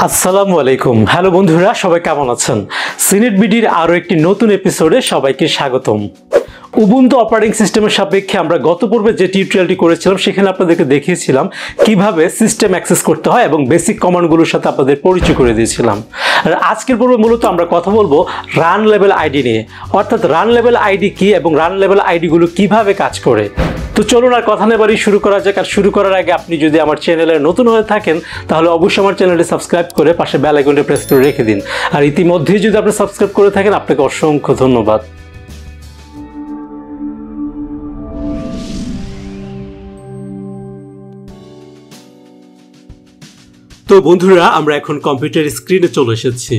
আসসালামু আলাইকুম। হ্যালো বন্ধুরা, সবাই কেমন আছেন? সিনেট বিডির আরও একটি নতুন এপিসোডে সবাইকে স্বাগতম। উবুন্টু অপারেটিং সিস্টেমের সাপেক্ষে আমরা গত পর্বে যে টিউটোরিয়ালটি করেছিলাম সেখানে আপনাদেরকে দেখিয়েছিলাম কিভাবে সিস্টেম অ্যাক্সেস করতে হয় এবং বেসিক কমান্ডগুলোর সাথে আপনাদের পরিচয় করে দিয়েছিলাম। আর আজকের পর্বে মূলত আমরা কথা বলবো রান লেভেল আইডি নিয়ে, অর্থাৎ রান লেভেল আইডি কি এবং রান লেভেল আইডিগুলো কিভাবে কাজ করে। তো চলুন আর কথা নেবারই শুরু করা যাক। আর শুরু করার আগে আপনি যদি আমার চ্যানেলে নতুন হয়ে থাকেন তাহলে অবশ্যই আমার চ্যানেলটি সাবস্ক্রাইব করে পাশে বেল আইকনটি প্রেস করে রেখে দিন। আর ইতিমধ্যেই যদি আপনি সাবস্ক্রাইব করে থাকেন আপনাকে অসংখ্য ধন্যবাদ। তো বন্ধুরা, আমরা এখন কম্পিউটার স্ক্রিনে চলে এসেছি।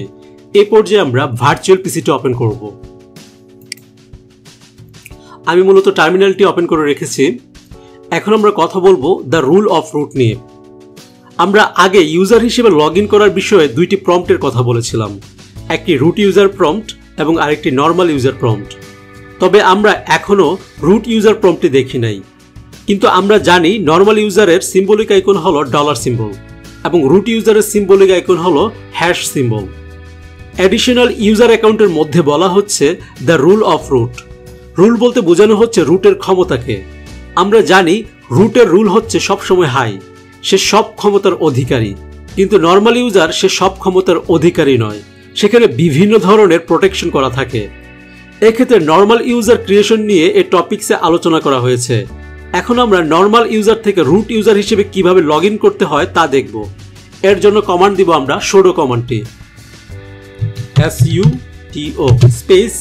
এই পর্যায়ে আমরা ভার্চুয়াল পিসিটি ওপেন করব। আমি মূলত টার্মিনালটি ওপেন করে রেখেছি। এখন আমরা কথা বলবো দ্য রুল অফ রুট নিয়ে। আমরা আগে ইউজার হিসেবে লগ ইন করার বিষয়ে দুইটি প্রম্পটের কথা বলেছিলাম, একটি রুট ইউজার প্রম্পট এবং আরেকটি নর্মাল ইউজার প্রম্পট। তবে আমরা এখনও রুট ইউজার প্রম্পটটি দেখি নাই, কিন্তু আমরা জানি নর্মাল ইউজারের সিম্বলিক আইকন হলো ডলার সিম্বল এবং রুট ইউজারের সিম্বলিক আইকন হলো হ্যাশ সিম্বল। অ্যাডিশনাল ইউজার অ্যাকাউন্টের মধ্যে বলা হচ্ছে the rule of root. Rule বলতে বোঝানো হচ্ছে রুটের ক্ষমতাকে। আমরা জানি রুটের রুল হচ্ছে সবসময় হাই, সে সব ক্ষমতার অধিকারী, কিন্তু নর্মাল ইউজার সে সব ক্ষমতার অধিকারী নয়, সেখানে বিভিন্ন ধরনের প্রোটেকশন করা থাকে। এক্ষেত্রে নর্মাল ইউজার ক্রিয়েশন নিয়ে এই টপিকসে আলোচনা করা হয়েছে। এখন আমরা নর্মাল ইউজার থেকে রুট ইউজার হিসেবে কিভাবে লগ ইন করতে হয় তা দেখব। এর জন্য কমান্ড দিব আমরা sudo কমান্ডটি, sudo space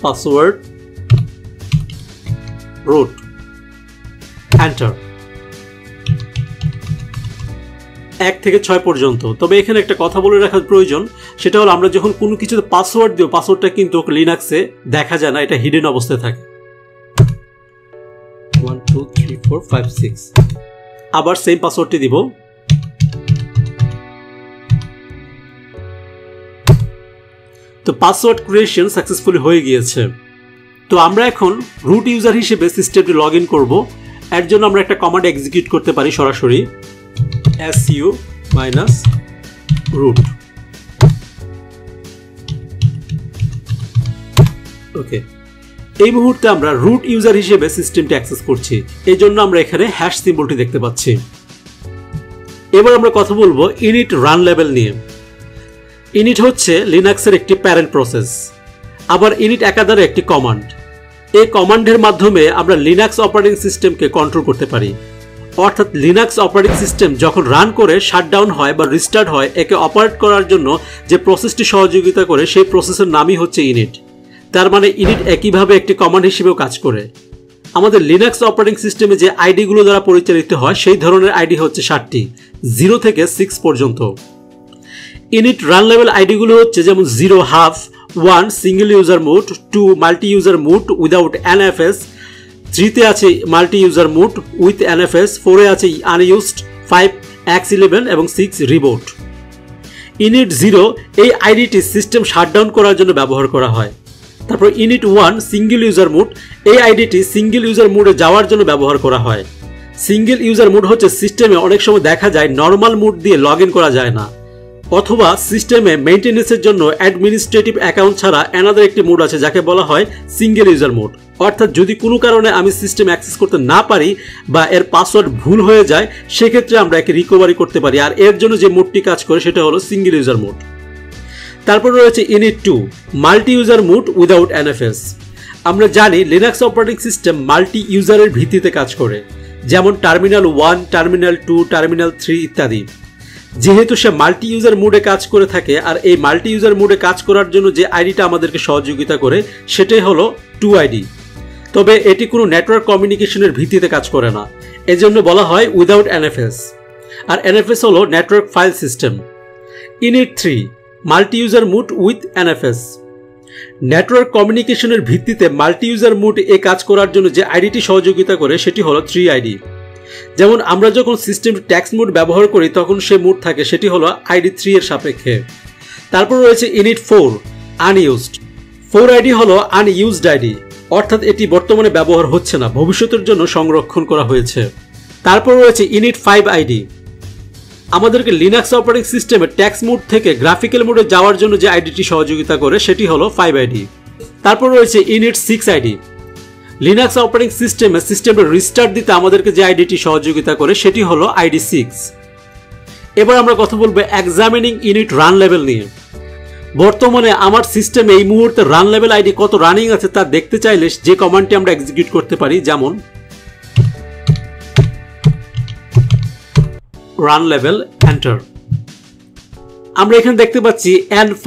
password root enter 1 থেকে 6 পর্যন্ত। তবে এখানে একটা কথা বলে রাখার প্রয়োজন, সেটা হলো আমরা যখন কোনো কিছুতে পাসওয়ার্ড দিই পাসওয়ার্ডটা কিন্তু লিনাক্সে দেখা যায় না, এটা হিডেন অবস্থায় থাকে। 1 2 3 4 5 6 আবার সেম পাসওয়ার্ডটি দিব। তো পাসওয়ার্ড ক্রিয়েশন সাকসেসফুলি হয়ে গিয়েছে। তো আমরা এখন রুট ইউজার হিসেবে সিস্টেমটি লগ ইন করবো। এর জন্য আমরা একটা কমান্ড এক্সিকিউট করতে পারি সরাসরি, su -root। ওকে, এই মুহূর্তে আমরা রুট ইউজার হিসেবে সিস্টেমটি অ্যাক্সেস করছি, এই জন্য আমরা এখানে হ্যাশ সিম্বলটি দেখতে পাচ্ছি। এবার আমরা কথা বলবো ইনিট রান লেভেল নিয়ে। ইনিট হচ্ছে লিনাক্সের একটি প্যারেন্ট প্রসেস, আবার ইনিট একাধারে একটি কমান্ড। এই কমান্ডের মাধ্যমে আমরা লিনাক্স অপারেটিং সিস্টেমকে কন্ট্রোল করতে পারি। অর্থাৎ লিনাক্স অপারেটিং সিস্টেম যখন রান করে শাটডাউন হয় বা রিস্টার্ট হয়, একে অপারেট করার জন্য যে প্রসেসটি সহযোগিতা করে সেই প্রসেসের নামই হচ্ছে ইনিট। তার মানে ইনিট একইভাবে একটি কমান্ড হিসেবেও কাজ করে। আমাদের লিনাক্স অপারেটিং সিস্টেমে যে আইডিগুলো দ্বারা পরিচালিত হয় সেই ধরনের আইডি হচ্ছে 7টি, 0 থেকে 6 পর্যন্ত। ইনিট রান লেভেল আইডিগুলো হচ্ছে যেমন 0 half, 1 single user mode, 2 multi user mode without NFS, 3 আছে multi user mode with NFS, 4 আছে আনইউজড, 5 X11 এবং 6 রিবোট। ইনিট 0 এই আইডিটি সিস্টেম শাটডাউন করার জন্য ব্যবহার করা হয়। তারপর ইনিট 1 সিঙ্গেল ইউজার মুড, এই আইডিটি সিঙ্গেল ইউজার মুডে যাওয়ার জন্য ব্যবহার করা হয়। সিঙ্গেল ইউজার মুড হচ্ছে সিস্টেমে অনেক সময় দেখা যায় নর্মাল মুড দিয়ে লগ ইন করা যায় না, অথবা সিস্টেমে মেইনটেনেন্সের জন্য অ্যাডমিনিস্ট্রেটিভ অ্যাকাউন্ট ছাড়া অ্যানাদার একটি মোড আছে যাকে বলা হয় সিঙ্গেল ইউজার মোড। অর্থাৎ যদি কোনো কারণে আমি সিস্টেম অ্যাক্সেস করতে না পারি বা এর পাসওয়ার্ড ভুল হয়ে যায়, সেক্ষেত্রে আমরা একে রিকভারি করতে পারি, আর এর জন্য যে মোডটি কাজ করে সেটা হলো সিঙ্গেল ইউজার মোড। তারপর রয়েছে init 2 multi user mode without NFS. আমরা জানি লিনাক্স অপারেটিং সিস্টেম মাল্টি ইউজারের ভিত্তিতে কাজ করে, যেমন টার্মিনাল 1, টার্মিনাল 2, টার্মিনাল 3 ইত্যাদি। যেহেতু সে মাল্টি ইউজার মোডে কাজ করে থাকে, আর এই মাল্টি ইউজার মোডে কাজ করার জন্য যে আইডিটা আমাদেরকে সহযোগিতা করে সেটাই হলো 2ID। তবে এটি কোনো নেটওয়ার্ক কমিউনিকেশনের ভিত্তিতে কাজ করে না, এজন্য বলা হয় উইদাউট এনএফএস। আর এনএফএস হলো network file system. Init 3 multi user mode with NFS. Network কমিউনিকেশনের ভিত্তিতে মাল্টি ইউজার মুড এ কাজ করার জন্য যে আইডিটি সহযোগিতা করে সেটি হলো 3ID। যেমন আমরা যখন সিস্টেম ট্যাক্স মোড ব্যবহার করি তখন সে মোড থাকে, সেটি হলো আইডি 3 এর সাপেক্ষে। তারপর রয়েছে ইনিট 4 আনইউজড। 4ID হলো আনইউজড আইডি, অর্থাৎ এটি বর্তমানে ব্যবহার হচ্ছে না, ভবিষ্যতের জন্য সংরক্ষণ করা হয়েছে। তারপর রয়েছে ইনিট 5ID। আমাদেরকে লিনাক্স অপারেটিং সিস্টেমে টেক্সট মোড থেকে গ্রাফিক্যাল মোডে যাওয়ার জন্য যে আইডিটি সহযোগিতা করে সেটি হলো 5ID। তারপর রয়েছে ইনিট 6ID। লিনাক্স অপারেটিং সিস্টেমে রিস্টার্ট দিতে আমাদেরকে যে আইডিটি সহযোগিতা করে সেটি হলো ID6। এবার আমরা কথা বলবো এক্সামিনিং ইনিট রান লেভেল নিয়ে। বর্তমানে আমার সিস্টেমে এই মুহূর্তে রান লেভেল আইডি কত রানিং আছে তা দেখতে চাইলে যে কমান্ডটি আমরা এক্সিকিউট করতে পারি, যেমন রান লেভেল এন্টার। আমরা এখানে দেখতে পাচ্ছি N5।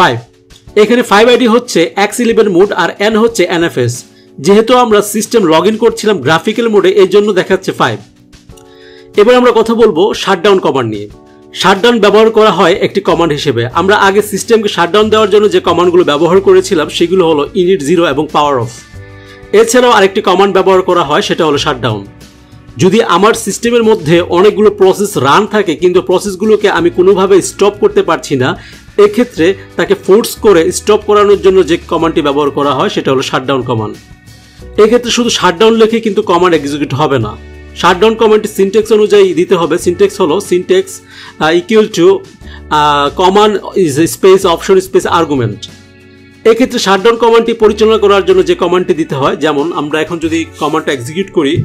এখানে 5ID হচ্ছে X11 মোড আর N হচ্ছে NFS। যেহেতু আমরা সিস্টেম লগ ইন করছিলাম গ্রাফিক্যাল মোডে, এই জন্য দেখাচ্ছে 5। এবার আমরা কথা বলবো শাটডাউন কমান্ড নিয়ে। শাটডাউন ব্যবহার করা হয় একটি কমান্ড হিসেবে। আমরা আগে সিস্টেমকে শাটডাউন দেওয়ার জন্য যে কমান্ডগুলো ব্যবহার করেছিলাম সেগুলো হলো init 0 এবং পাওয়ার অফ। এছাড়াও আরেকটি কমান্ড ব্যবহার করা হয়, সেটা হলো শাটডাউন। যদি আমার সিস্টেমের মধ্যে অনেকগুলো প্রসেস রান থাকে কিন্তু প্রসেসগুলোকে আমি কোনোভাবে স্টপ করতে পারছি না, এক্ষেত্রে তাকে ফোর্স করে স্টপ করানোর জন্য যে কমান্ডটি ব্যবহার করা হয় সেটা হলো শাটডাউন কমান্ড। এক্ষেত্রে শুধু শাটডাউন লিখে কিন্তু কমান্ড এক্সিকিউট হবে না। শাটডাউন কমান্ডটি সিনট্যাক্স অনুযায়ী দিতে হবে। সিনট্যাক্স হলো syntax equal to command is space option space argument. এক্ষেত্রে শাটডাউন কমান্ডটি পরিচালনা করার জন্য যে কমান্ডটি দিতে হয়, যেমন আমরা এখন যদি কমান্ডটা এক্সিকিউট করি,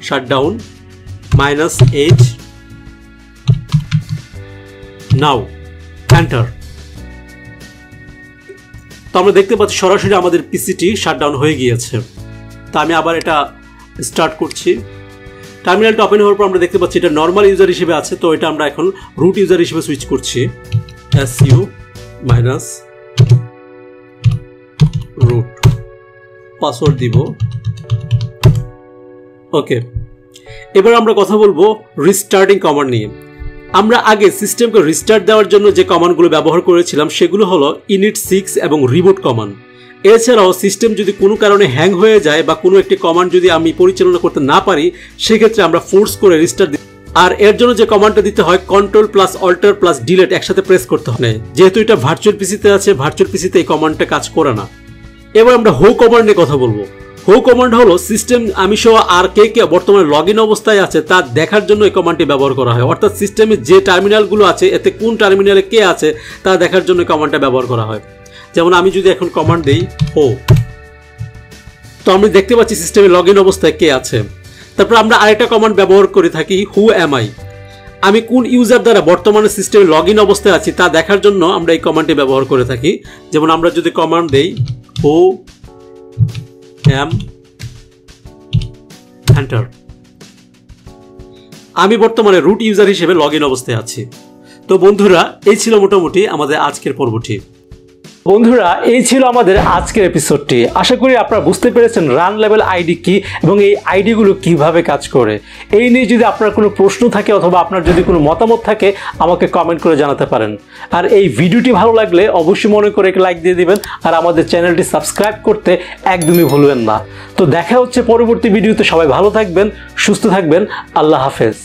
শাটডাউন -h নাও এন্টার। তো আমরা দেখতে পাচ্ছি সরাসরি আমাদের পিসিটি শাটডাউন হয়ে গিয়েছে। তো আমি আবার এটা স্টার্ট করছি। টার্মিনালটা ওপেন হওয়ার পর আমরা দেখতে পাচ্ছি এটা নর্মাল ইউজার হিসেবে আছে, তো এটা আমরা এখন রুট ইউজার হিসেবে সুইচ করছি। su-root পাসওয়ার্ড দিব। ওকে, এবার আমরা কথা বলবো রিস্টার্টিং কমান্ড নিয়ে। আমরা আগে সিস্টেমকে রিস্টার্ট দেওয়ার জন্য যে কমান্ডগুলো ব্যবহার করেছিলাম সেগুলো হলো init 6 এবং রিবুট কমান্ড। এছাড়াও সিস্টেম যদি কোনো কারণে হ্যাং হয়ে যায় বা কোনো একটি কমান্ড যদি আমি পরিচালনা করতে না পারি, সেক্ষেত্রে আমরা ফোর্স করে রিস্টার্ট দিই। আর এর জন্য যে কমান্ডটা দিতে হয় Ctrl+Alt+Delete একসাথে প্রেস করতে হয়। যেহেতু এটা ভার্চুয়াল পিসিতে আছে, ভার্চুয়াল পিসিতে এই কমান্ডটা কাজ করে না। এবার আমরা হো কমান্ড নিয়ে কথা বলবো। হো কমান্ড হলো সিস্টেম আমি সহ আর কে কে বর্তমানে লগ ইন অবস্থায় আছে তা দেখার জন্য এই কমান্ডটি ব্যবহার করা হয়। অর্থাৎ সিস্টেমে যে টার্মিনালগুলো আছে এতে কোন টার্মিনালে কে আছে তা দেখার জন্য কমান্ডটা ব্যবহার করা হয়। যেমন আমি যদি এখন কমান্ড দেই হো, তো আমি দেখতে পাচ্ছি সিস্টেমে লগ ইন অবস্থায় কে আছে। তারপর আমরা আরেকটা কমান্ড ব্যবহার করে থাকি হু এম আই। আমি কোন ইউজার দ্বারা বর্তমানে সিস্টেমে লগ ইন অবস্থায় আছি তা দেখার জন্য আমরা এই কমান্ডটি ব্যবহার করে থাকি। যেমন আমরা যদি কমান্ড দেই হু এম এন্টার, আমি বর্তমানে রুট ইউজার হিসেবে লগ ইন অবস্থায় আছি। তো বন্ধুরা, এই ছিল মোটামুটি আমাদের আজকের পর্বটি। বন্ধুরা, এই ছিল আমাদের আজকের এপিসোডটি। আশা করি আপনারা বুঝতে পেরেছেন রান লেভেল আইডি কি এবং এই আইডিগুলো কিভাবে কাজ করে। এই নিয়ে যদি আপনার কোনো প্রশ্ন থাকে অথবা আপনার যদি কোনো মতামত থাকে আমাকে কমেন্ট করে জানাতে পারেন। আর এই ভিডিওটি ভালো লাগলে অবশ্যই মনে করে লাইক দিয়ে দিবেন আর আমাদের চ্যানেলটি সাবস্ক্রাইব করতে একদমই ভুলবেন না। তো দেখা হচ্ছে পরবর্তী ভিডিওতে। সবাই ভালো থাকবেন, সুস্থ থাকবেন। আল্লাহ হাফেজ।